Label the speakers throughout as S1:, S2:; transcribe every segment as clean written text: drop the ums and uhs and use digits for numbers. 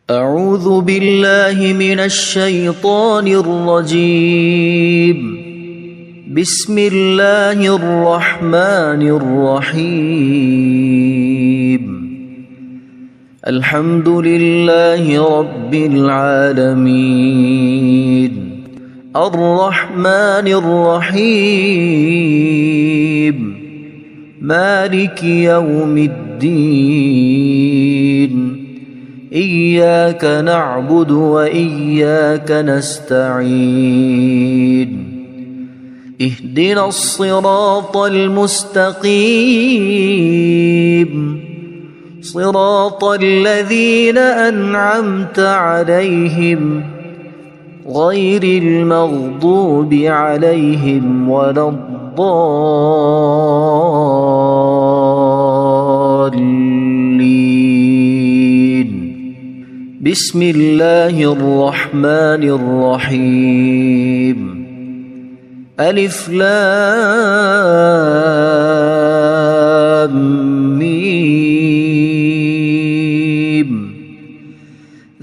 S1: أعوذ بالله من الشيطان الرجيم. بسم الله الرحمن الرحيم. الحمد لله رب العالمين، الرحمن الرحيم، مالك يوم الدين. إياك نعبد وإياك نستعين. اهدنا الصراط المستقيم، صراط الذين أنعمت عليهم غير المغضوب عليهم ولا الضالين. بسم الله الرحمن الرحيم. ألف لام ميم.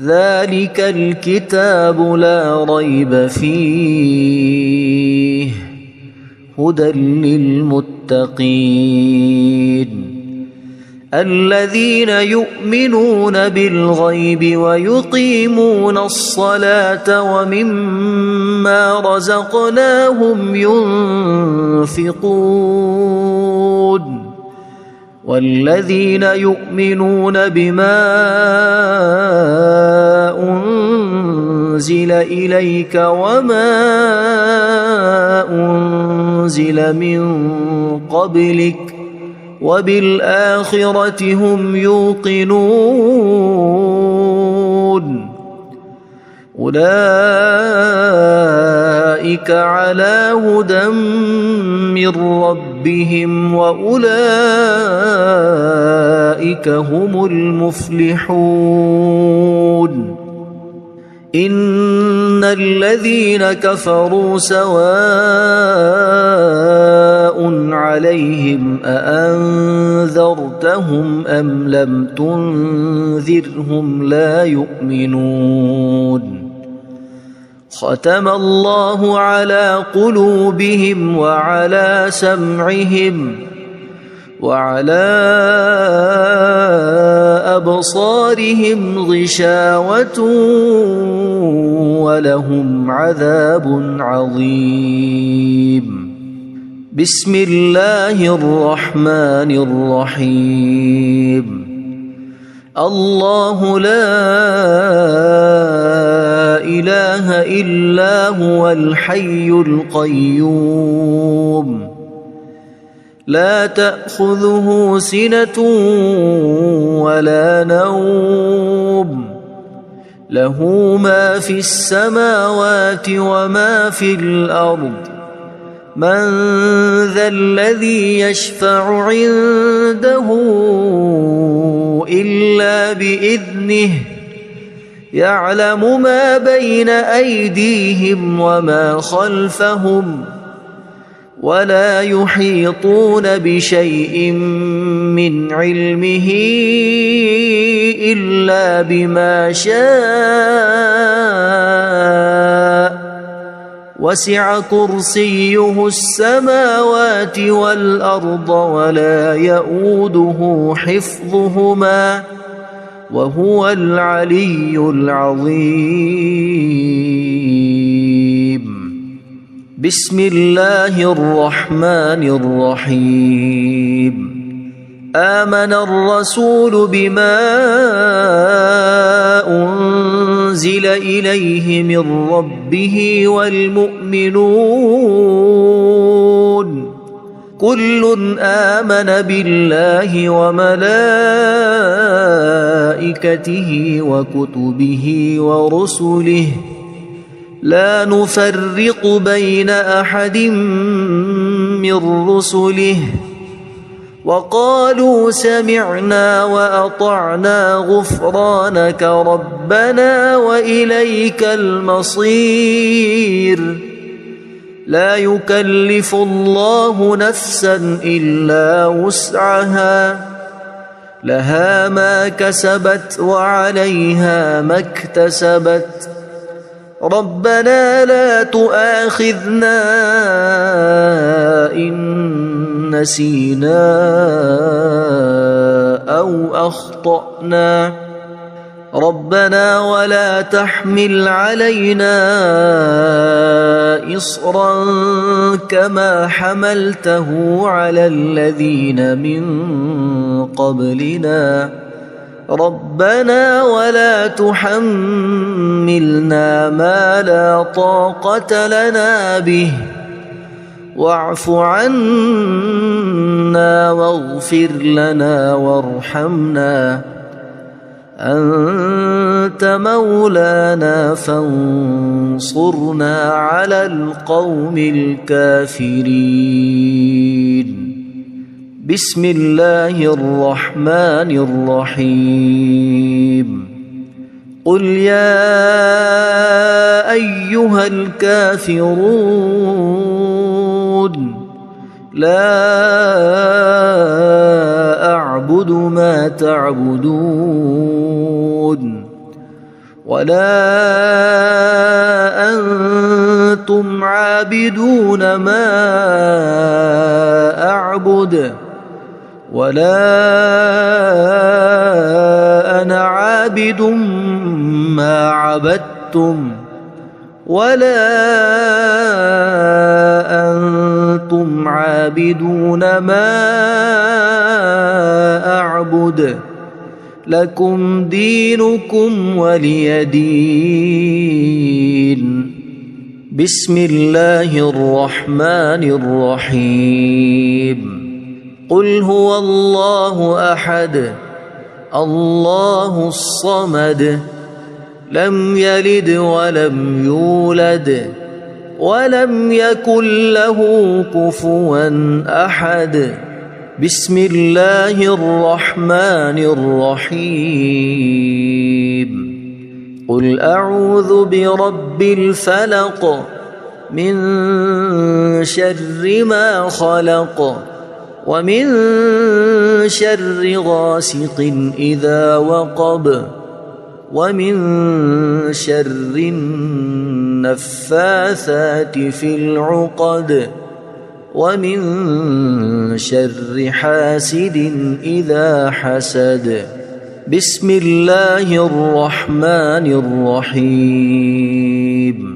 S1: ذلك الكتاب لا ريب فيه، هدى للمتقين الذين يؤمنون بالغيب ويقيمون الصلاة ومما رزقناهم ينفقون. والذين يؤمنون بما أنزل إليك وما أنزل من قبلك وبالآخرة هم يوقنون. أولئك على هدى من ربهم وأولئك هم المفلحون. إن الذين كفروا سواء عليهم أأنذرتهم أم لم تنذرهم لا يؤمنون. ختم الله على قلوبهم وعلى سمعهم وعلى أبصارهم غشاوة ولهم عذاب عظيم. بسم الله الرحمن الرحيم. الله لا إله إلا هو الحي القيوم، لا تأخذه سنة ولا نوم، له ما في السماوات وما في الأرض. من ذا الذي يشفع عنده إلا بإذنه، يعلم ما بين أيديهم وما خلفهم، ولا يحيطون بشيء من علمه إلا بما شاء. وسع كرسيه السماوات والأرض ولا يؤوده حفظهما وهو العلي العظيم. بسم الله الرحمن الرحيم. آمن الرسول بما أنزل إليه من ربه والمؤمنون كل آمن بالله وملائكته وكتبه ورسله لا نفرق بين أحد من رسله وقالوا سمعنا وأطعنا غفرانك ربنا وإليك المصير. لا يكلف الله نفسا إلا وسعها لها ما كسبت وعليها ما اكتسبت ربنا لا تؤاخذنا إن نسينا أو أخطأنا ربنا ولا تحمل علينا إصرا كما حملته على الذين من قبلنا ربنا ولا تحملنا ما لا طاقة لنا به واعف عنا واغفر لنا وارحمنا أنت مولانا فانصرنا على القوم الكافرين بسم الله الرحمن الرحيم قل يا أيها الكافرون لا أعبد ما تعبدون ولا أنتم عابدون ما أعبد ولا أنا عابد ما عبدتم ولا أنتم عابدون ما أعبد لكم دينكم ولي دين بسم الله الرحمن الرحيم قل هو الله أحد الله الصمد لم يلد ولم يولد ولم يكن له كفوا أحد بسم الله الرحمن الرحيم قل أعوذ برب الفلق من شر ما خلق ومن شر غاسق إذا وقب ومن شر النفاثات في العقد ومن شر حاسد إذا حسد بسم الله الرحمن الرحيم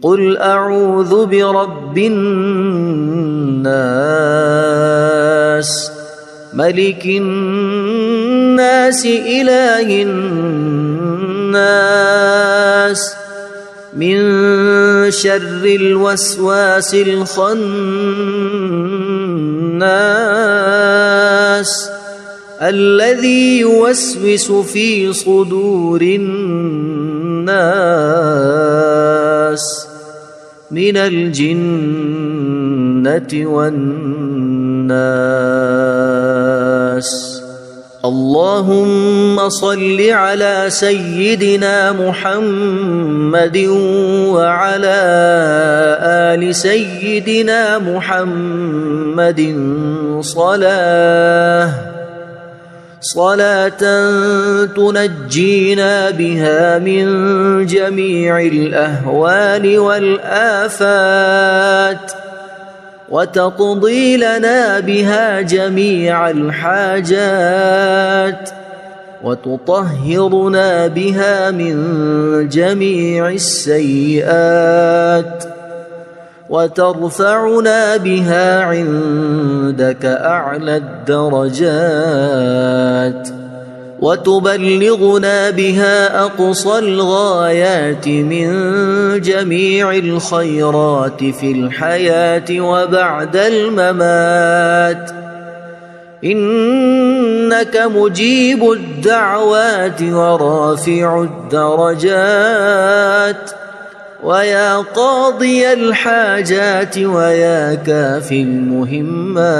S1: قل أعوذ برب الناس ملك الناس إله الناس من شر الوسواس الخناس الذي يوسوس في صدور الناس من الجنة والناس اللهم صل على سيدنا محمد وعلى آل سيدنا محمد صلاة تنجينا بها من جميع الأهوال والآفات وتقضي لنا بها جميع الحاجات وتطهرنا بها من جميع السيئات وترفعنا بها عندك أعلى الدرجات وتبلغنا بها أقصى الغايات من جميع الخيرات في الحياة وبعد الممات إنك مجيب الدعوات ورافع الدرجات ويا قاضي الحاجات ويا كافي المهمات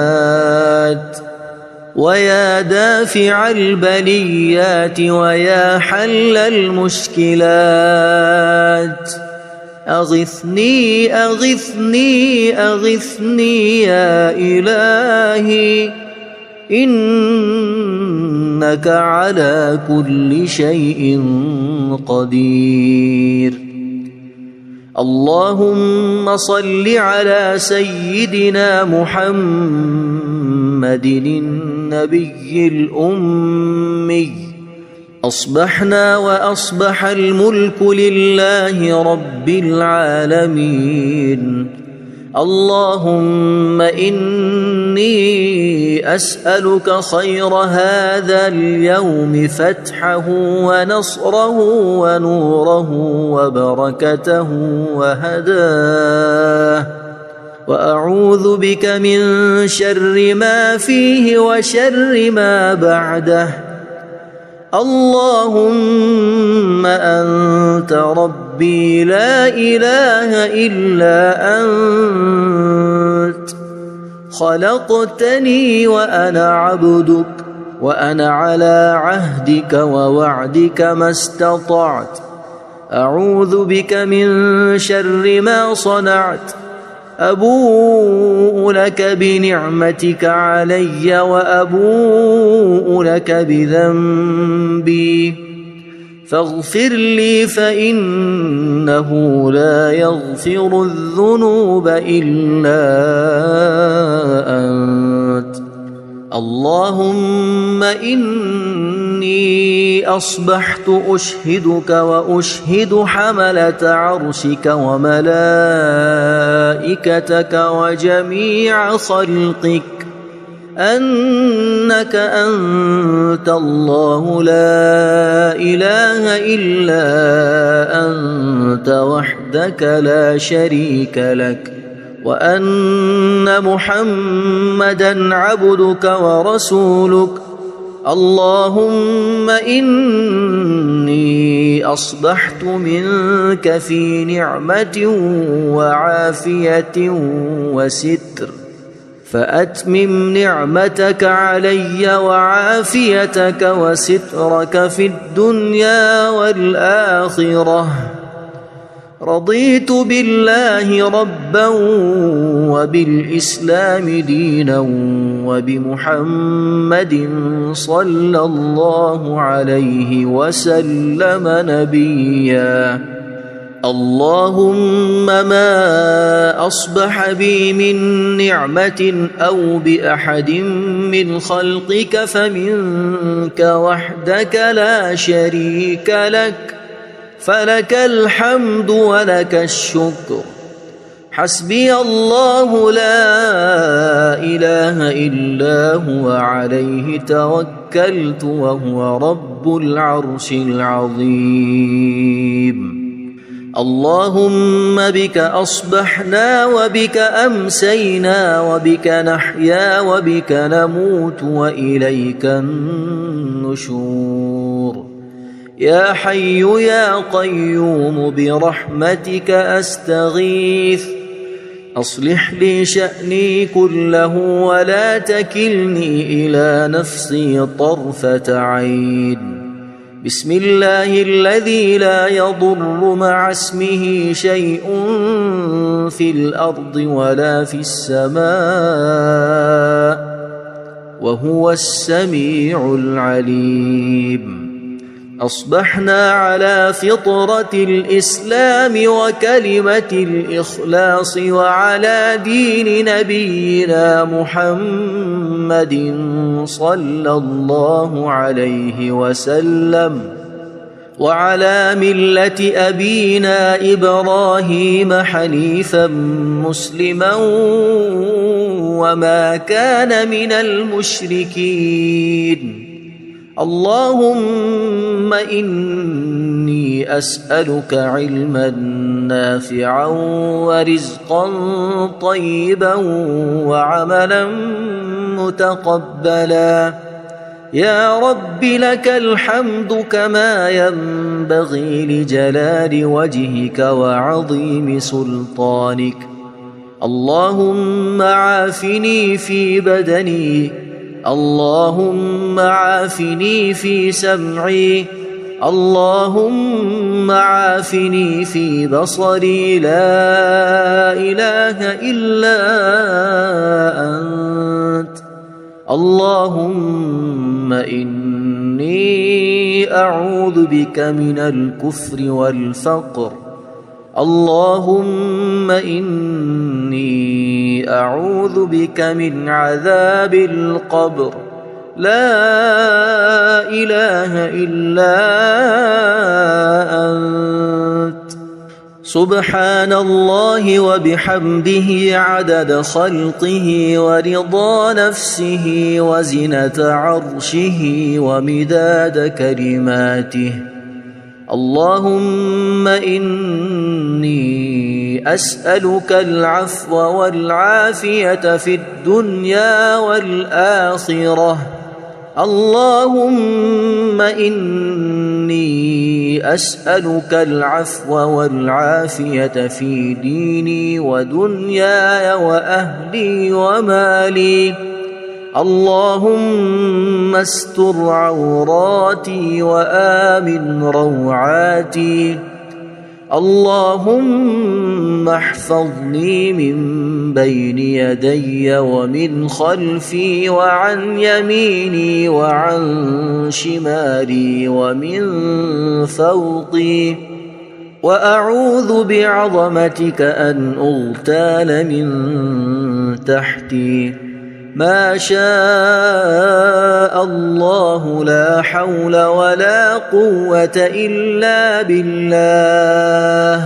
S1: ويا دافع البليات ويا حل المشكلات أغثني أغثني أغثني يا إلهي إن إنك على كل شيء قدير. اللهم صل على سيدنا محمد النبي الأمي. أصبحنا وأصبح الملك لله رب العالمين. اللهم إني أسألك خير هذا اليوم، فتحه ونصره ونوره وبركته وهداه، وأعوذ بك من شر ما فيه وشر ما بعده. اللهم أنت ربي لا إله إلا أنت، خلقتني وأنا عبدك، وأنا على عهدك ووعدك ما استطعت. أعوذ بك من شر ما صنعت. أبوء لك بنعمتك علي وأبوء لك بذنبي، فاغفر لي فإنه لا يغفر الذنوب إلا أنت. اللهم إني أصبحت أشهدك وأشهد حملة عرشك وملائكتك وجميع خلقك أنك أنت الله لا إله إلا أنت وحدك لا شريك لك، وأن محمدًا عبدك ورسولك. اللهم إني أصبحت منك في نعمة وعافية وستر، فأتمم نعمتك علي وعافيتك وسترك في الدنيا والآخرة. رضيت بالله ربا وبالإسلام دينا وبمحمد صلى الله عليه وسلم نبيا. اللهم ما أصبح بي من نعمة أو بأحد من خلقك فمنك وحدك لا شريك لك، فلك الحمد ولك الشكر. حسبي الله لا إله إلا هو عليه توكلت وهو رب العرش العظيم. اللهم بك أصبحنا وبك أمسينا وبك نحيا وبك نموت وإليك النشور. يا حي يا قيوم برحمتك أستغيث، أصلح لي شأني كله ولا تكلني إلى نفسي طرفة عين. بسم الله الذي لا يضر مع اسمه شيء في الأرض ولا في السماء، وهو السميع العليم. أصبحنا على فطرة الإسلام وكلمة الإخلاص وعلى دين نبينا محمد صلى الله عليه وسلم، وعلى ملة أبينا إبراهيم حنيفا مسلما وما كان من المشركين. اللهم إني أسألك علما نافعا ورزقا طيبا وعملا متقبلا. يا رب لك الحمد كما ينبغي لجلال وجهك وعظيم سلطانك. اللهم عافني في بدني، اللهم عافني في سمعي، اللهم عافني في بصري. لا إله إلا أنت. اللهم إني إني أعوذ بك من الكفر والفقر اللهم إني أعوذ بك من عذاب القبر لا إله إلا أنت سبحان الله وبحمده عدد خلقه ورضا نفسه وزنة عرشه ومداد كلماته اللهم إني أسألك العفو والعافية في الدنيا والآخرة اللهم إني أسألك العفو والعافية في ديني ودنياي وأهلي ومالي اللهم استر عوراتي وآمن روعاتي اللهم احفظني من بين يدي ومن خلفي وعن يميني وعن شمالي ومن فوقي وأعوذ بعظمتك أن أغتال من تحتي ما شاء الله لا حول ولا قوة إلا بالله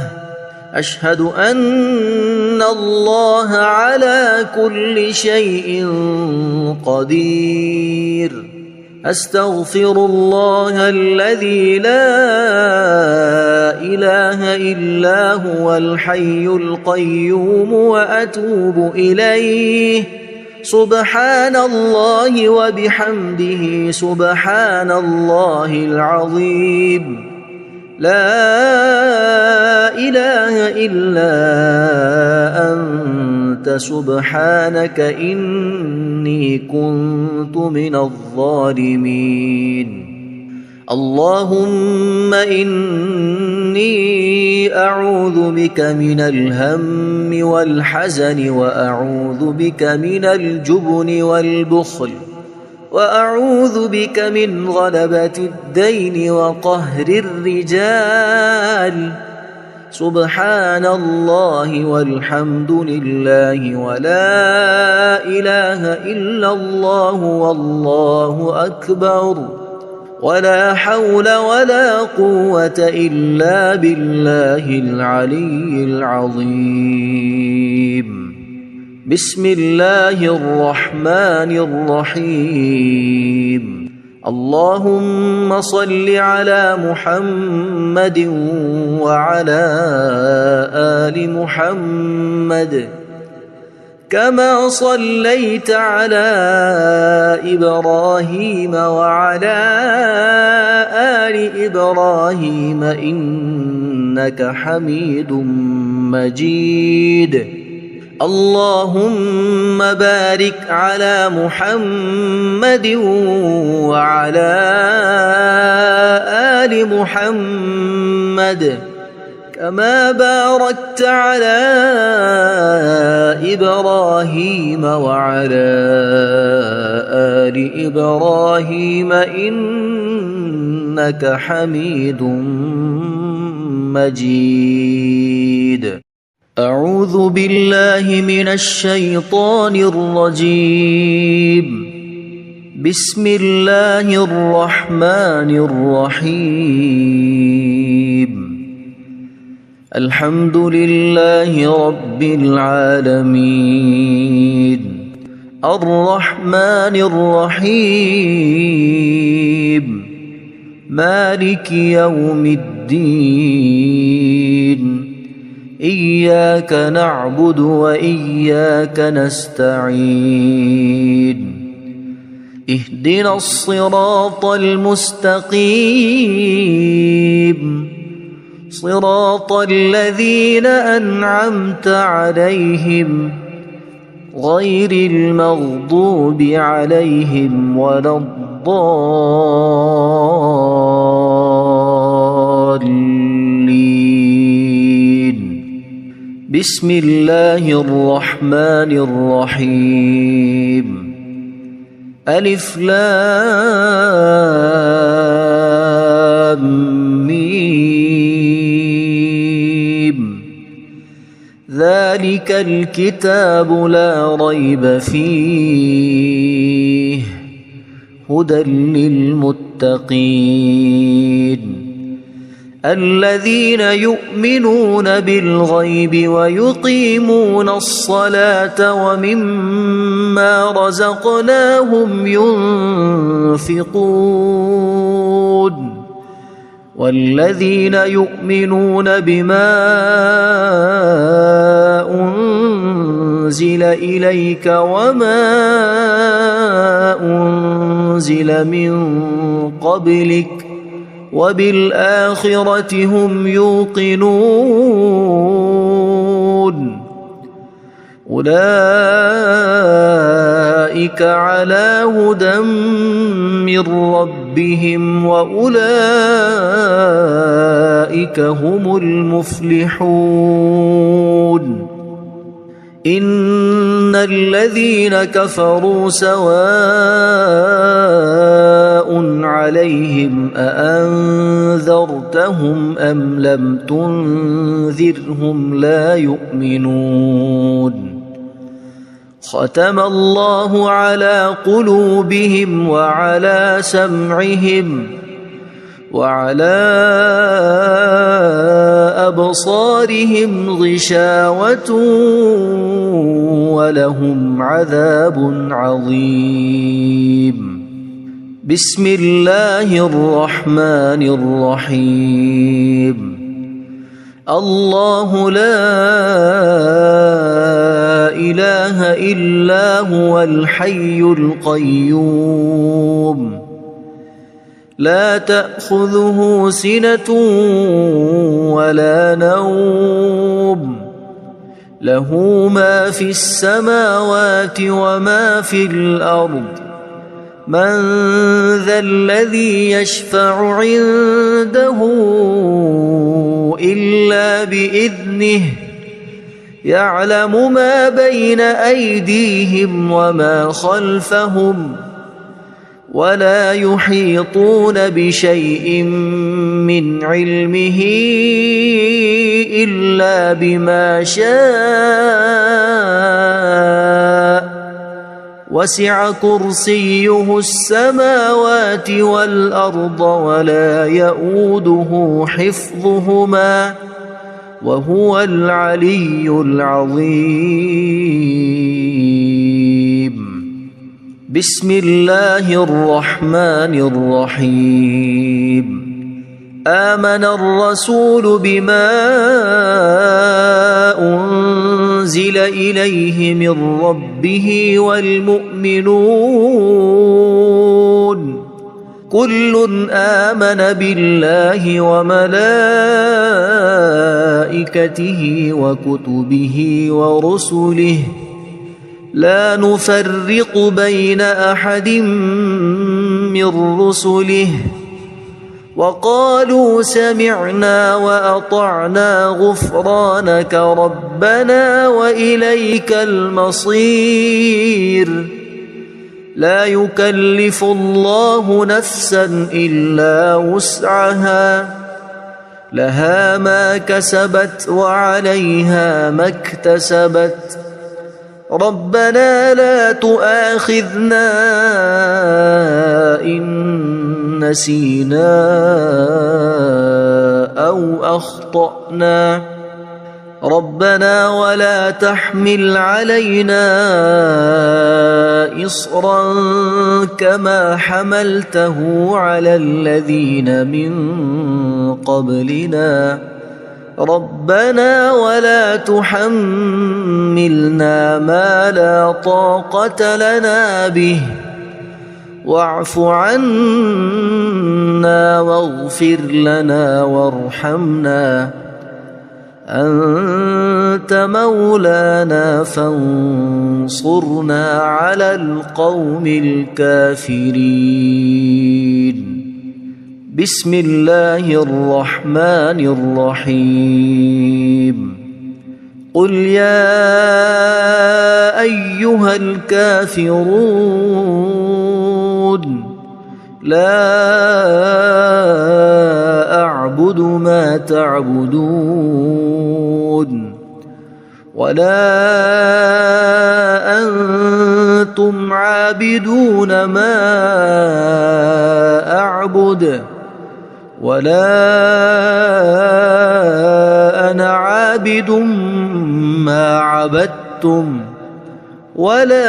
S1: أشهد أن الله على كل شيء قدير أستغفر الله الذي لا إله إلا هو الحي القيوم وأتوب إليه سبحان الله وبحمده سبحان الله العظيم لا إله إلا أنت سبحانك إني كنت من الظالمين اللهم إني أعوذ بك من الهم والحزن وأعوذ بك من الجبن والبخل وأعوذ بك من غلبة الدين وقهر الرجال سبحان الله والحمد لله ولا إله إلا الله والله أكبر ولا حول ولا قوة إلا بالله العلي العظيم بسم الله الرحمن الرحيم اللهم صل على محمد وعلى آل محمد كما صليت على إبراهيم وعلى آل إبراهيم إنك حميد مجيد اللهم بارك على محمد وعلى آل محمد كما باركت على إبراهيم وعلى آل إبراهيم إنك حميد مجيد أعوذ بالله من الشيطان الرجيم بسم الله الرحمن الرحيم الحمد لله رب العالمين الرحمن الرحيم مالك يوم الدين إياك نعبد وإياك نستعين اهدنا الصراط المستقيم صراط الذين أنعمت عليهم غير المغضوب عليهم ولا الضالين بسم الله الرحمن الرحيم ألف لام ميم ذلك الكتاب لا ريب فيه هدى للمتقين الذين يؤمنون بالغيب ويقيمون الصلاة ومما رزقناهم ينفقون والذين يؤمنون بما أنزل إليك وما أنزل من قبلك وبالآخرة هم يوقنون أولئك على هدى من ربهم وأولئك هم المفلحون إن الذين كفروا سواء عليهم أأنذرتهم أم لم تنذرهم لا يؤمنون ختم الله على قلوبهم وعلى سمعهم وعلى أبصارهم غشاوة ولهم عذاب عظيم بسم الله الرحمن الرحيم الله لا إله إلا هو الحي القيوم لا تأخذه سنة ولا نوم له ما في السماوات وما في الأرض من ذا الذي يشفع عنده إلا بإذنه يعلم ما بين أيديهم وما خلفهم ولا يحيطون بشيء من علمه إلا بما شاء وسع كرسيه السماوات والأرض ولا يؤوده حفظهما وهو العلي العظيم بسم الله الرحمن الرحيم آمن الرسول بما أنزل إليه من ربه والمؤمنون كل آمن بالله وملائكته وكتبه ورسله لا نفرق بين أحد من رسله وقالوا سمعنا وأطعنا غفرانك ربنا وإليك المصير لا يكلف الله نفسا إلا وسعها لها ما كسبت وعليها ما اكتسبت ربنا لا تؤاخذنا إن نسينا أو أخطأنا ربنا ولا تحمل علينا إصرا كما حملته على الذين من قبلنا ربنا ولا تحملنا ما لا طاقة لنا به واعف عنا واغفر لنا وارحمنا أنت مولانا فانصرنا على القوم الكافرين بسم الله الرحمن الرحيم قل يا أيها الكافرون لا أعبد ما تعبدون ولا أنتم عابدون ما أعبد ولا أنا عابد ما عبدتم ولا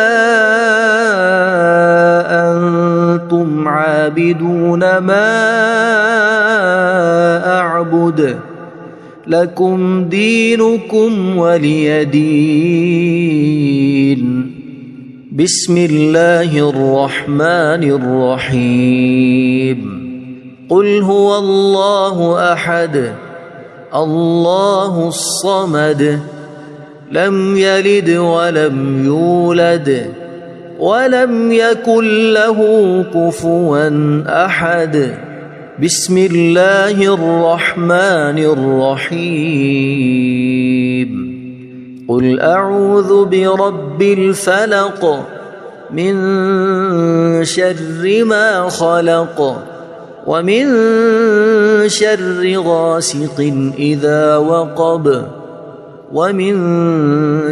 S1: أنتم عابدون ما أعبد لكم دينكم ولي دين. بسم الله الرحمن الرحيم. قل هو الله أحد الله الصمد لم يلد ولم يولد ولم يكن له كفوا أحد. بسم الله الرحمن الرحيم. قل أعوذ برب الفلق من شر ما خلق ومن شر غاسق إذا وقب ومن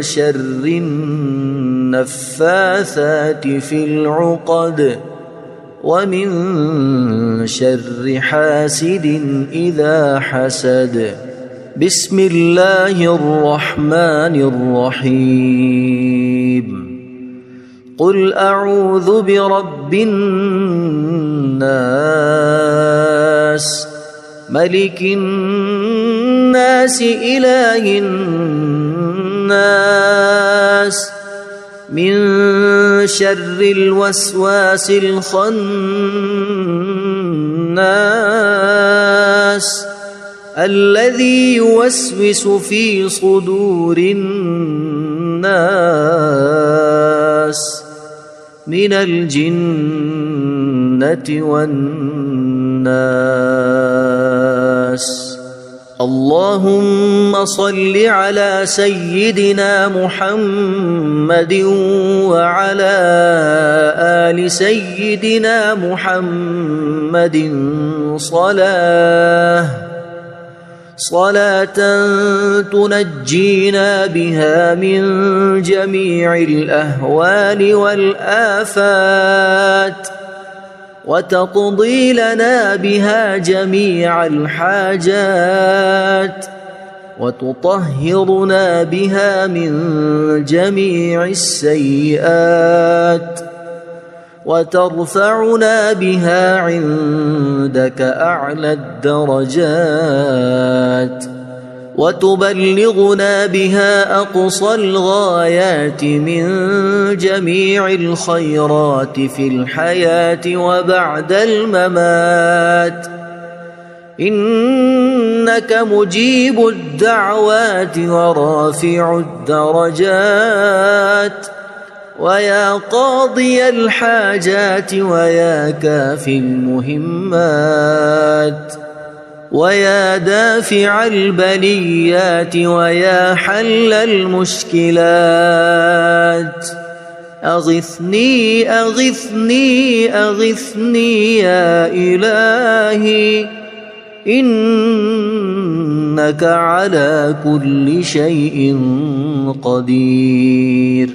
S1: شر النفاثات في العقد ومن شر حاسد إذا حسد. بسم الله الرحمن الرحيم. قل أعوذ برب الناس ملك الناس إله الناس من شر الوسواس الخناس الذي يوسوس في صدور الناس من الجنة والناس. اللهم صل على سيدنا محمد وعلى آل سيدنا محمد صلاة تنجينا بها من جميع الأهوال والآفات وتقضي لنا بها جميع الحاجات وتطهرنا بها من جميع السيئات وترفعنا بها عندك أعلى الدرجات وتبلغنا بها أقصى الغايات من جميع الخيرات في الحياة وبعد الممات. إنك مجيب الدعوات ورافع الدرجات ويا قاضي الحاجات ويا كافي المهمات ويا دافع البليات ويا حل المشكلات. أغثني أغثني أغثني يا إلهي إنك على كل شيء قدير.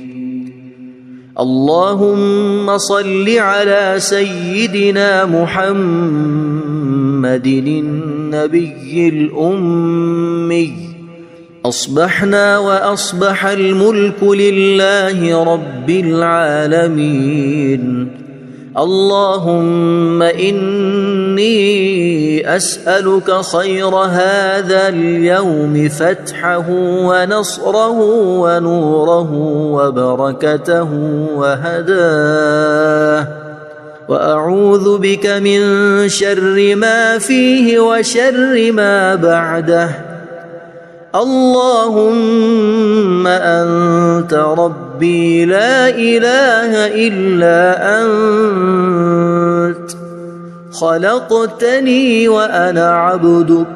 S1: اللهم صل على سيدنا محمد النبي الأمي. أصبحنا وأصبح الملك لله رب العالمين. اللهم إني أسألك خير هذا اليوم فتحه ونصره ونوره وبركته وهداه وأعوذ بك من شر ما فيه وشر ما بعده. اللهم أنت ربي لا إله إلا أنت خلقتني وأنا عبدك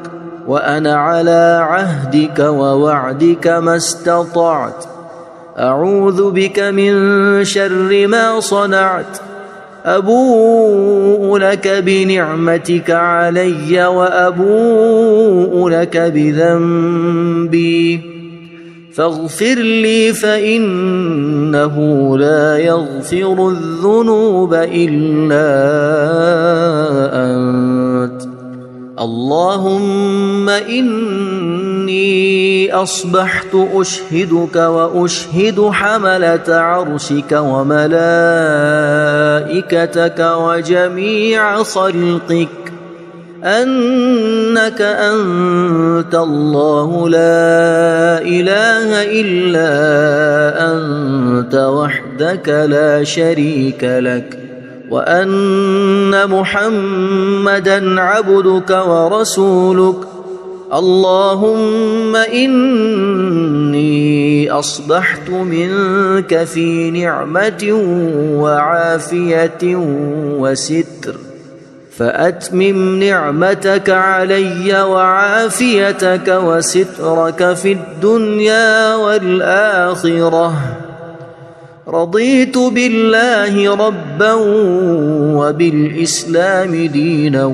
S1: وأنا على عهدك ووعدك ما استطعت. أعوذ بك من شر ما صنعت أبوء لك بنعمتك علي وأبوء لك بذنبي فاغفر لي فإنه لا يغفر الذنوب إلا أنت. اللهم إني أصبحت أشهدك وأشهد حملة عرشك وملائكتك وجميع خلقك أنك أنت الله لا إله إلا أنت وحدك لا شريك لك وأن محمدًا عبدك ورسولك. اللهم إني أصبحت منك في نعمة وعافية وستر فأتمم نعمتك علي وعافيتك وسترك في الدنيا والآخرة. رضيت بالله ربا وبالإسلام دينا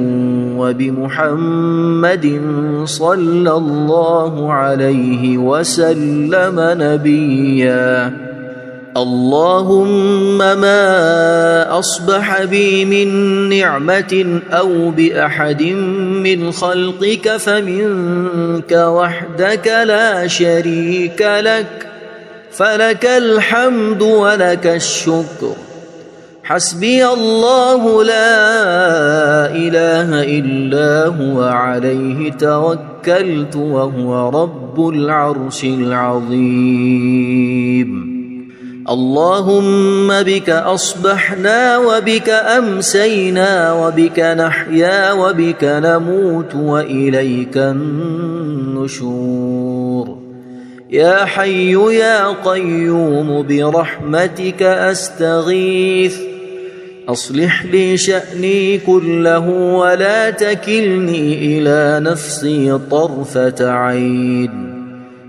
S1: وبمحمد صلى الله عليه وسلم نبيا. اللهم ما أصبح بي من نعمة أو بأحد من خلقك فمنك وحدك لا شريك لك فلك الحمد ولك الشكر. حسبي الله لا إله إلا هو عليه توكلت وهو رب العرش العظيم. اللهم بك أصبحنا وبك أمسينا وبك نحيا وبك نموت وإليك النشور. يا حي يا قيوم برحمتك أستغيث أصلح لي شأني كله ولا تكلني إلى نفسي طرفة عين.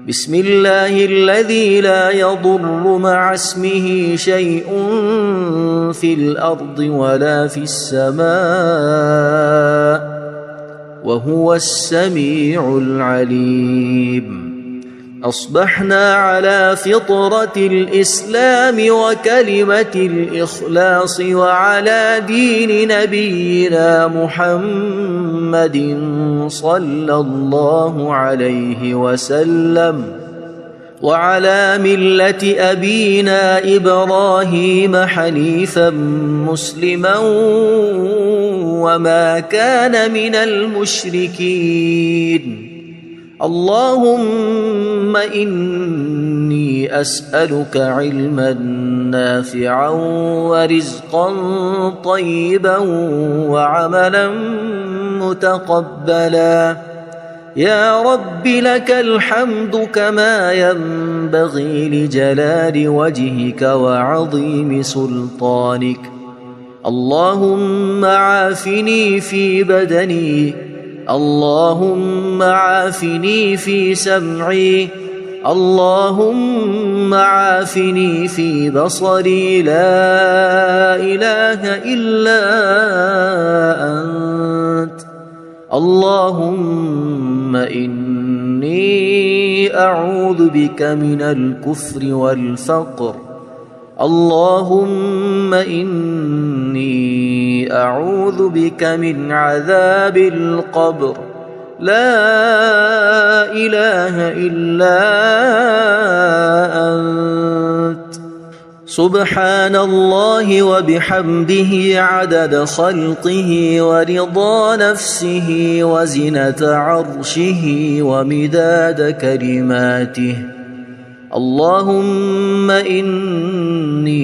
S1: بسم الله الذي لا يضر مع اسمه شيء في الأرض ولا في السماء وهو السميع العليم. أصبحنا على فطرة الإسلام وكلمة الإخلاص وعلى دين نبينا محمد صلى الله عليه وسلم وعلى ملة أبينا إبراهيم حنيفا مسلما وما كان من المشركين. اللهم إني أسألك علما نافعا ورزقا طيبا وعملا متقبلا. يا رب لك الحمد كما ينبغي لجلال وجهك وعظيم سلطانك. اللهم عافني في بدني اللهم عافني في سمعي اللهم عافني في بصري لا إله إلا أنت. اللهم إني أعوذ بك من الكفر والفقر. اللهم إني أعوذ بك من عذاب القبر. لا إله إلا أنت. سبحان الله وبحمده عدد خلقه ورضا نفسه وزنة عرشه ومداد كلماته. اللهم إني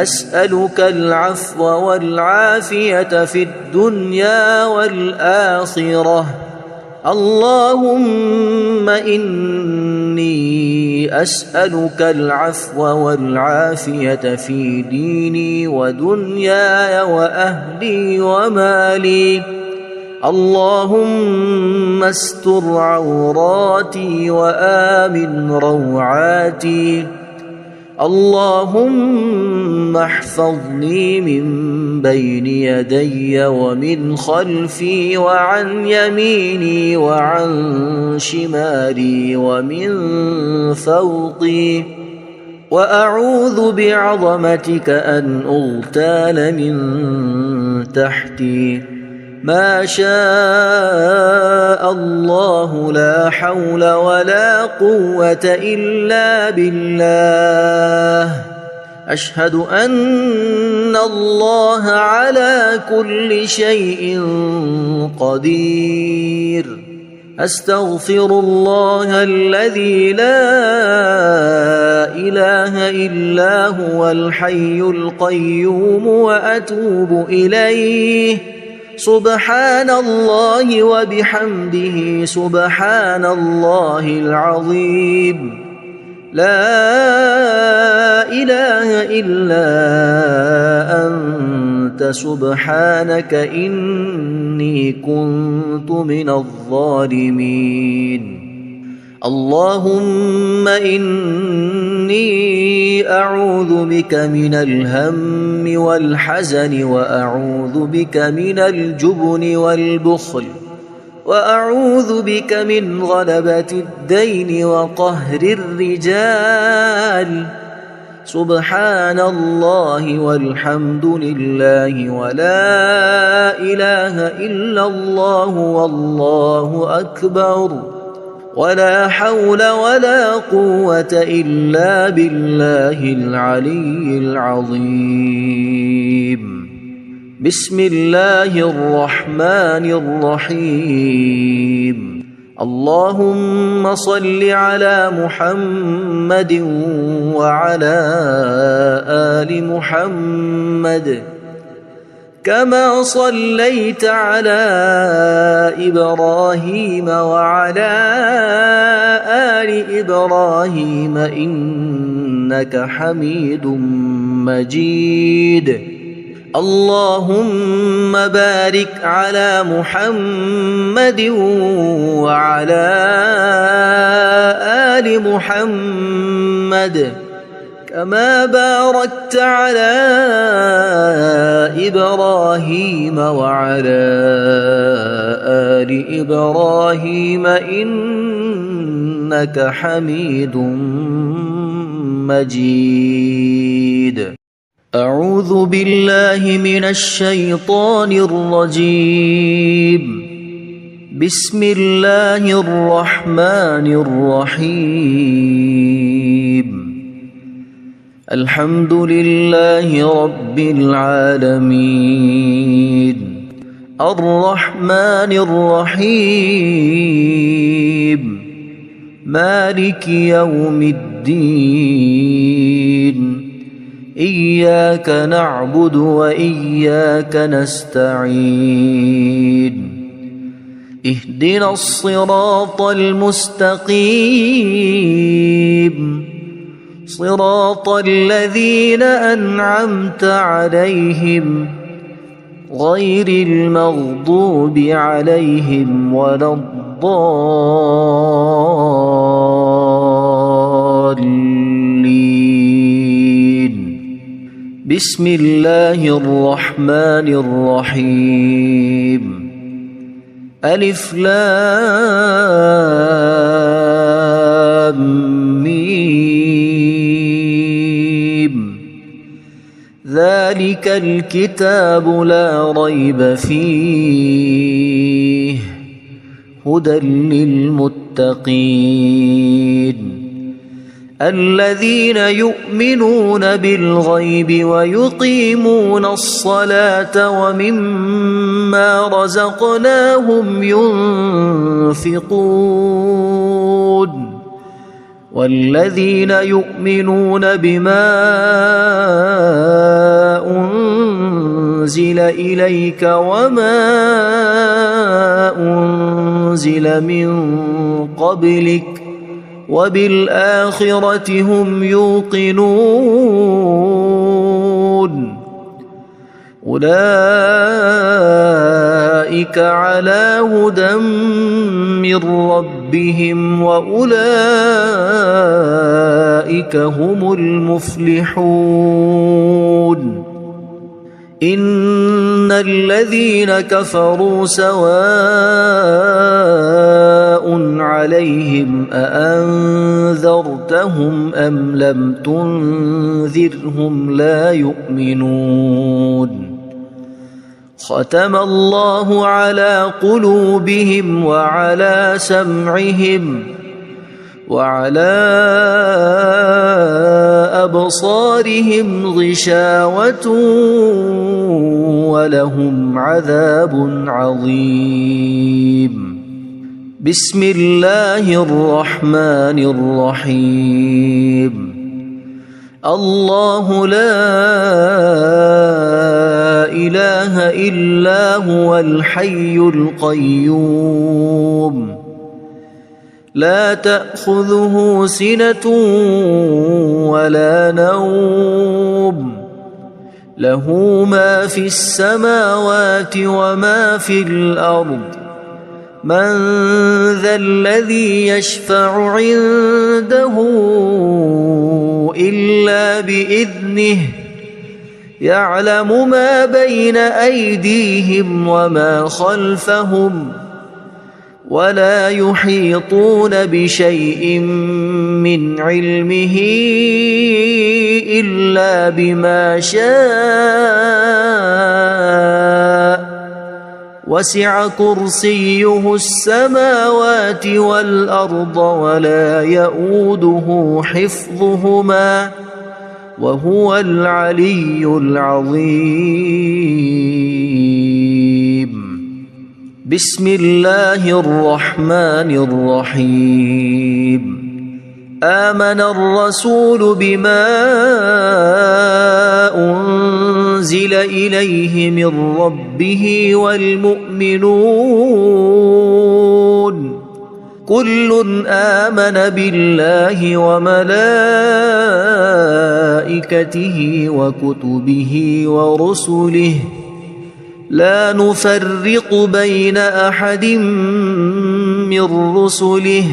S1: أسألك العفو والعافية في الدنيا والآخرة. اللهم إني أسألك العفو والعافية في ديني ودنياي وأهلي ومالي. اللهم استر عوراتي وآمن روعاتي. اللهم احفظني من بين يدي ومن خلفي وعن يميني وعن شمالي ومن فوقي، وأعوذ بعظمتك أن أغتال من تحتي. ما شاء الله لا حول ولا قوة إلا بالله. أشهد أن الله على كل شيء قدير. أستغفر الله الذي لا إله إلا هو الحي القيوم وأتوب إليه. سبحان الله وبحمده سبحان الله العظيم. لا إله إلا أنت سبحانك إني كنت من الظالمين. اللهم إني أعوذ بك من الهم والحزن، وأعوذ بك من الجبن والبخل، وأعوذ بك من غلبة الدين وقهر الرجال. سبحان الله والحمد لله ولا إله إلا الله والله أكبر، ولا حول ولا قوة إلا بالله العلي العظيم. بسم الله الرحمن الرحيم. اللهم صل على محمد وعلى آل محمد كما صليت على إبراهيم وعلى آل إبراهيم إنك حميد مجيد. اللهم بارك على محمد وعلى آل محمد كما باركت على إبراهيم وعلى آل إبراهيم إنك حميد مجيد. أعوذ بالله من الشيطان الرجيم. بسم الله الرحمن الرحيم. الحمد لله رب العالمين. الرحمن الرحيم. مالك يوم الدين. إياك نعبد وإياك نستعين. اهدنا الصراط المستقيم، صراط الذين أنعمت عليهم غير المغضوب عليهم ولا الضالين. بسم الله الرحمن الرحيم. ألف لام ميم. ذلك الكتاب لا ريب فيه هدى للمتقين الذين يؤمنون بالغيب ويقيمون الصلاة ومما رزقناهم ينفقون والذين يؤمنون بما أنزل إليك وما أنزل من قبلك وبالآخرة هم يوقنون أولئك على هدى من ربهم ربهم وأولئك هم المفلحون إن الذين كفروا سواء عليهم أأنذرتهم أم لم تنذرهم لا يؤمنون ختم الله على قلوبهم وعلى سمعهم وعلى أبصارهم غشاوة ولهم عذاب عظيم بسم الله الرحمن الرحيم الله لا إله إلا هو الحي القيوم لا تأخذه سنة ولا نوم له ما في السماوات وما في الأرض من ذا الذي يشفع عنده إلا بإذنه يعلم ما بين أيديهم وما خلفهم ولا يحيطون بشيء من علمه إلا بما شاء وسع كرسيه السماوات والأرض ولا يؤوده حفظهما وهو العلي العظيم بسم الله الرحمن الرحيم آمن الرسول بما أنزل إليه من ربه والمؤمنون كل آمن بالله وملائكته وكتبه ورسله لا نفرق بين أحد من رسله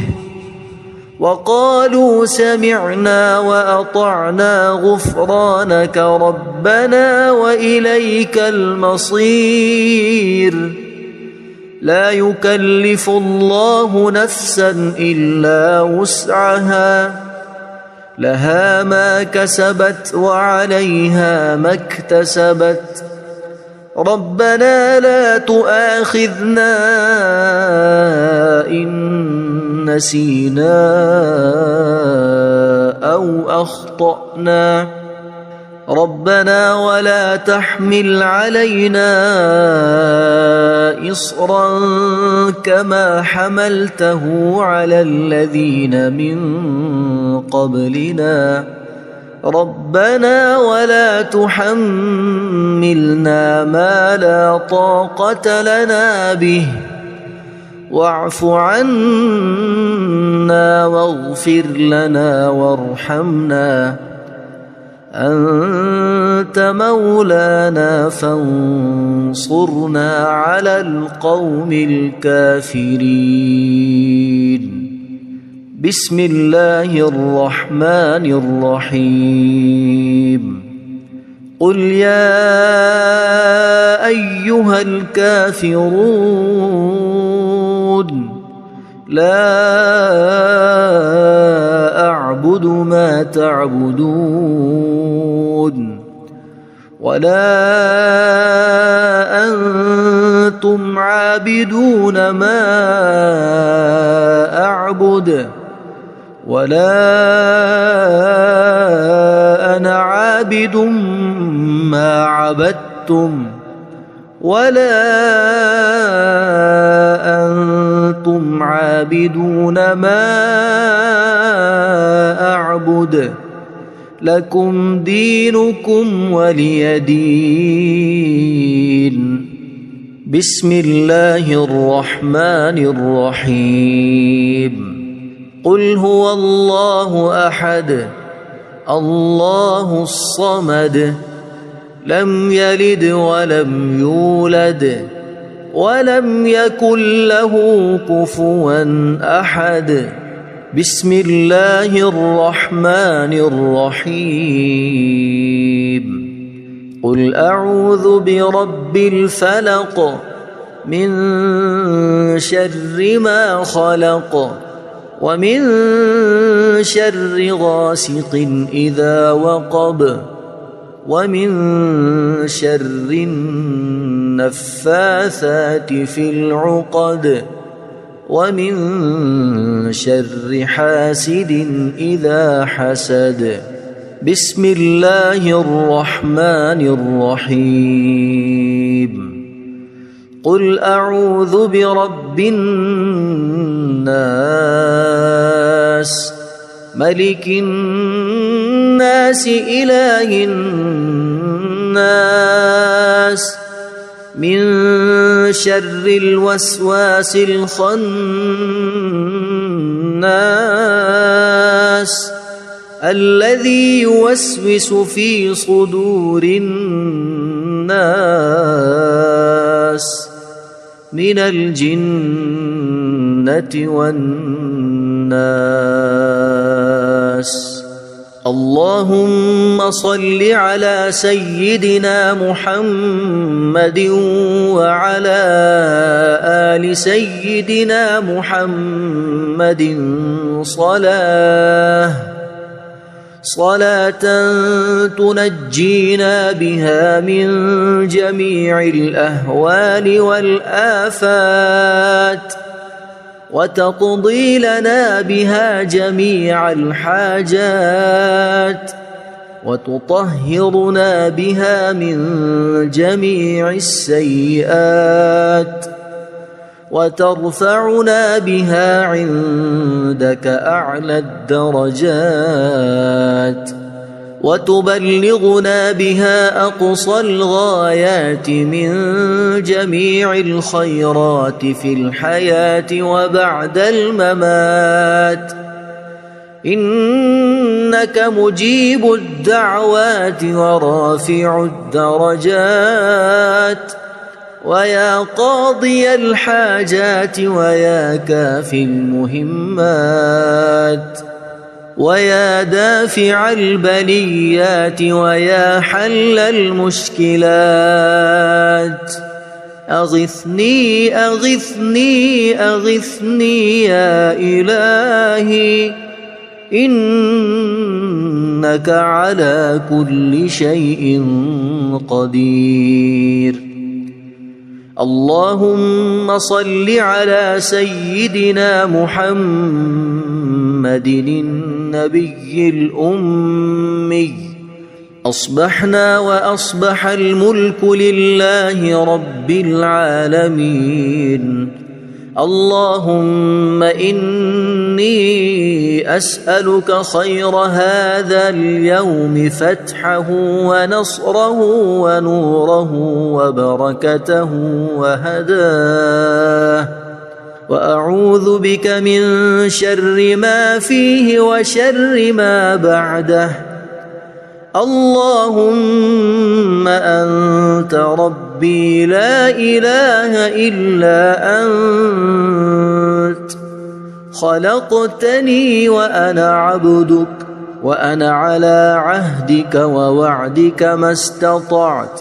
S1: وقالوا سمعنا وأطعنا غفرانك ربنا وإليك المصير لا يكلف الله نفسا إلا وسعها لها ما كسبت وعليها ما اكتسبت ربنا لا تؤاخذنا إن نسينا أو أخطأنا ربنا ولا تحمل علينا إصرا كما حملته على الذين من قبلنا ربنا ولا تحملنا ما لا طاقة لنا به واعف عنا واغفر لنا وارحمنا أنت مولانا فانصرنا على القوم الكافرين بسم الله الرحمن الرحيم قل يا أيها الكافرون لا أعبد ما تعبدون ولا أنتم عابدون ما أعبد ولا أنا عابد ما عبدتم ولا أنتم عابدون ما أعبد لكم دينكم ولي دين بسم الله الرحمن الرحيم قل هو الله أحد الله الصمد لم يلد ولم يولد ولم يكن له كفوا أحد. بسم الله الرحمن الرحيم. قل أعوذ برب الفلق من شر ما خلق ومن شر غاسق إذا وقب ومن شر النفاثات في العقد ومن شر حاسد إذا حسد. بسم الله الرحمن الرحيم. قل أعوذ برب الناس ملك الناس إله الناس من شر الوسواس الخناس الذي يوسوس في صدور الناس من الجنة والناس. اللهم صل على سيدنا محمد وعلى آل سيدنا محمد صلاة تنجينا بها من جميع الأهوال والآفات وتقضي لنا بها جميع الحاجات وتطهرنا بها من جميع السيئات وترفعنا بها عندك أعلى الدرجات وتبلغنا بها أقصى الغايات من جميع الخيرات في الحياة وبعد الممات. إنك مجيب الدعوات ورافع الدرجات ويا قاضي الحاجات ويا كافي المهمات ويا دافع البليات ويا حل المشكلات. أغثني أغثني أغثني يا إلهي إنك على كل شيء قدير. اللهم صل على سيدنا محمد النبي الأمي. أصبحنا وأصبح الملك لله رب العالمين. اللهم إني أسألك خير هذا اليوم فتحه ونصره ونوره وبركته وهداه وأعوذ بك من شر ما فيه وشر ما بعده. اللهم أنت ربي لا إله إلا أنت خلقتني وأنا عبدك وأنا على عهدك ووعدك ما استطعت.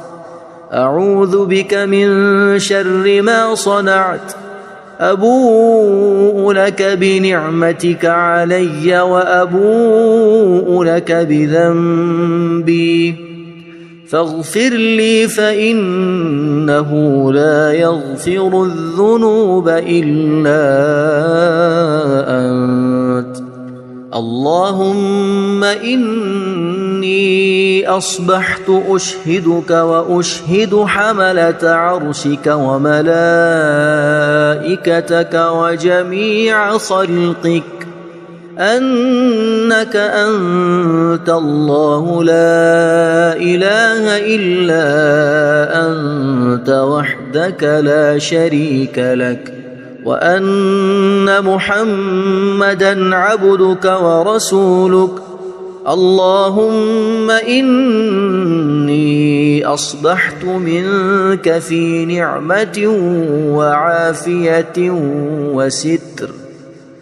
S1: أعوذ بك من شر ما صنعت. أبوء لك بنعمتك علي وأبوء لك بذنبي فاغفر لي فإنه لا يغفر الذنوب إلا أنت. اللهم إني أصبحت أشهدك وأشهد حملة عرشك وملائكتك وجميع خلقك أنك أنت الله لا إله إلا أنت وحدك لا شريك لك وأن محمدًا عبدك ورسولك. اللهم إني إني أصبحت منك في نعمة وعافية وستر،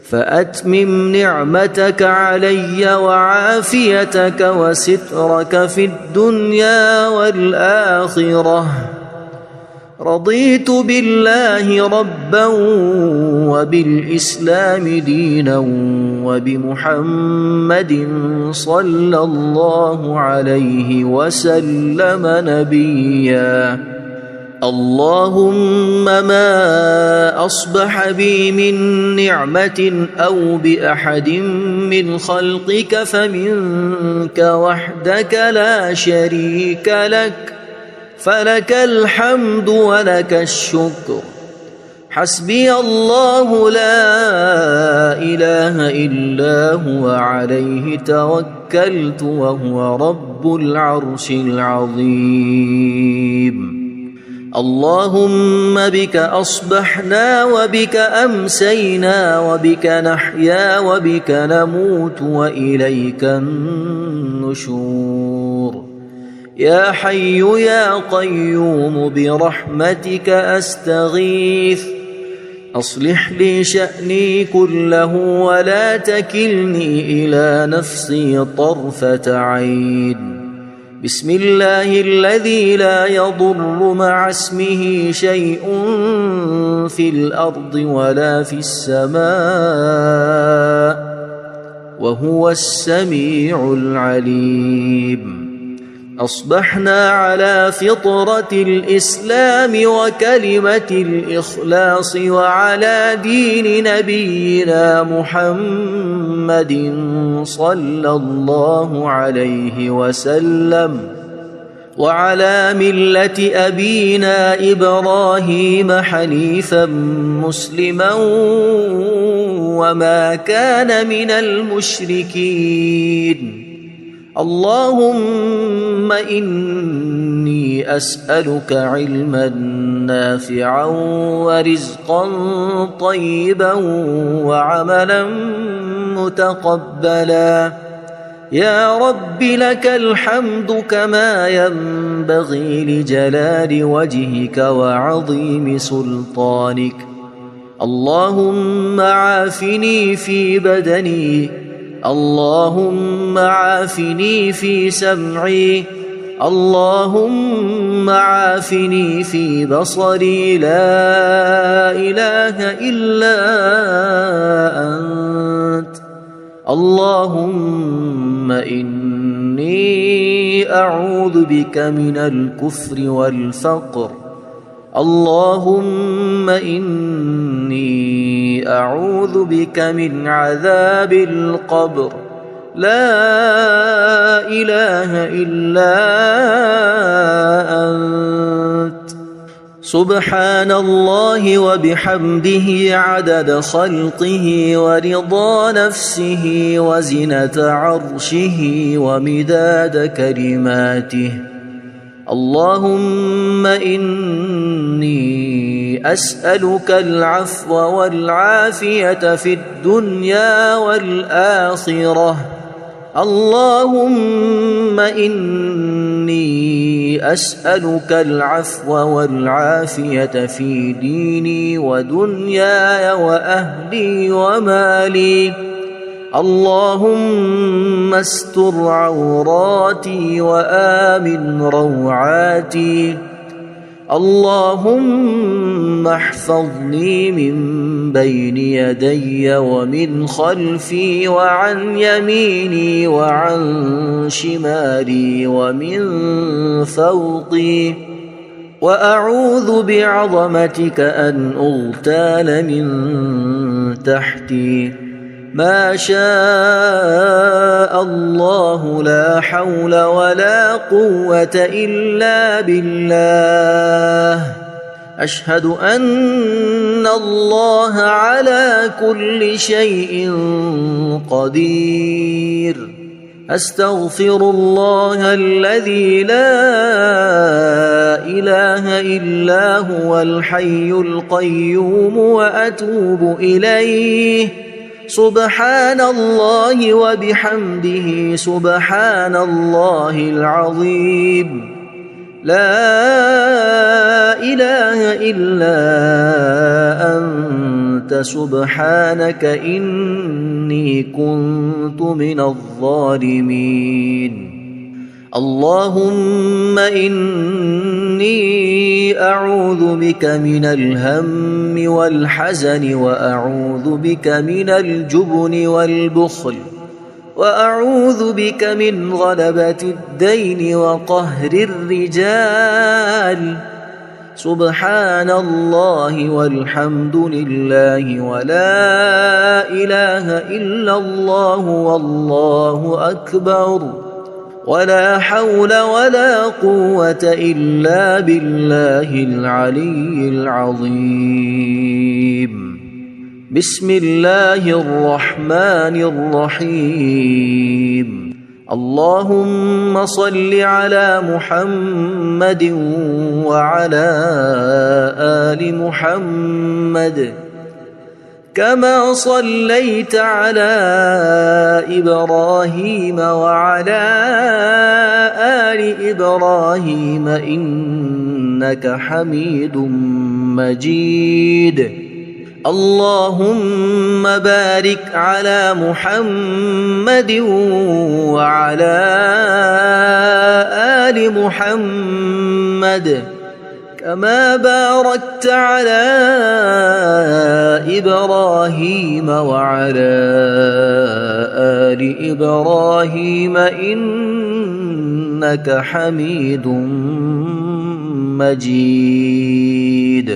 S1: فأتمم نعمتك علي وعافيتك وسترك في الدنيا والآخرة. رضيت بالله ربا وبالإسلام دينا وبمحمد صلى الله عليه وسلم نبيا. اللهم ما أصبح بي من نعمة أو بأحد من خلقك فمنك وحدك لا شريك لك، فلك الحمد ولك الشكر. حسبي الله لا إله إلا هو عليه توكلت وهو رب العرش العظيم. اللهم بك أصبحنا وبك أمسينا وبك نحيا وبك نموت وإليك النشور. يا حي يا قيوم برحمتك أستغيث، أصلح لي شأني كله ولا تكلني إلى نفسي طرفة عين. بسم الله الذي لا يضر مع اسمه شيء في الأرض ولا في السماء وهو السميع العليم. أصبحنا على فطرة الإسلام وكلمة الإخلاص وعلى دين نبينا محمد صلى الله عليه وسلم وعلى ملة أبينا إبراهيم حنيفا مسلما وما كان من المشركين. اللهم إني أسألك علما نافعا ورزقا طيبا وعملا متقبلا. يا رب لك الحمد كما ينبغي لجلال وجهك وعظيم سلطانك. اللهم عافني في بدني، اللهم عافني في سمعي، اللهم عافني في بصري. لا إله إلا أنت. اللهم إني أعوذ بك من الكفر والفقر. اللهم إني أعوذ بك من عذاب القبر. لا إله إلا أنت. سبحان الله وبحمده عدد خلقه ورضا نفسه وزنة عرشه ومداد كلماته. اللهم إني أسألك العفو والعافية في الدنيا والآخرة. اللهم إني أسألك العفو والعافية في ديني ودنياي وأهلي ومالي. اللهم استر عوراتي وآمن روعاتي. اللهم احفظني من بين يدي ومن خلفي وعن يميني وعن شمالي ومن فوقي، وأعوذ بعظمتك أن أغتال من تحتي. ما شاء الله لا حول ولا قوة إلا بالله. أشهد أن الله على كل شيء قدير. أستغفر الله الذي لا إله إلا هو الحي القيوم وأتوب إليه. سبحان الله وبحمده سبحان الله العظيم. لا إله إلا أنت سبحانك إني كنت من الظالمين اللهم إني أعوذ بك من الهم والحزن وأعوذ بك من الجبن والبخل وأعوذ بك من غلبة الدين وقهر الرجال سبحان الله والحمد لله ولا إله إلا الله والله أكبر ولا حول ولا قوة إلا بالله العلي العظيم بسم الله الرحمن الرحيم اللهم صل على محمد وعلى آل محمد كما صليت على إبراهيم وعلى آل إبراهيم إنك حميد مجيد اللهم بارك على محمد وعلى آل محمد كما باركت على إبراهيم وعلى آل إبراهيم إنك حميد مجيد